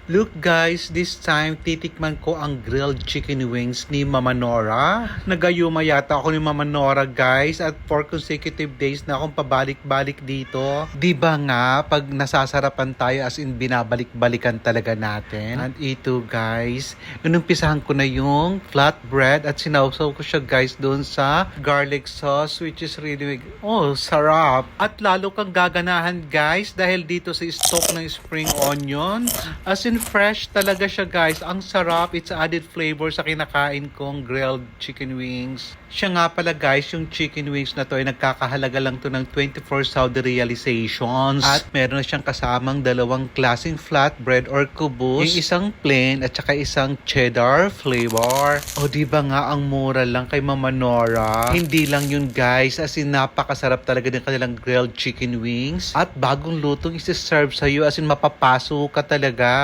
Look guys, this time titikman ko ang grilled chicken wings ni Mama Nora. Nagayuma yata ako ni Mama Nora guys at 4 consecutive days na akong pabalik-balik dito. Diba nga, pag nasasarapan tayo as in binabalik-balikan talaga natin. And ito guys, inumpisahan ko na yung flatbread at sinawsaw ko siya guys doon sa garlic sauce which is really, sarap. At lalo kang gaganahan guys dahil dito sa stock ng spring onion. As in fresh talaga siya guys. Ang sarap. It's added flavor sa kinakain kong grilled chicken wings. Siya nga pala guys, yung chicken wings na to ay nagkakahalaga lang to ng 24 Saudi realizations. At meron na siyang kasamang dalawang klaseng flatbread or kubus. Yung isang plain at saka isang cheddar flavor. O diba nga ang mura lang kay Mama Nora. Hindi lang yun guys, as in napakasarap talaga ng kanilang grilled chicken wings. At bagong lutong isi-serve sa'yo as in mapapaso ka talaga.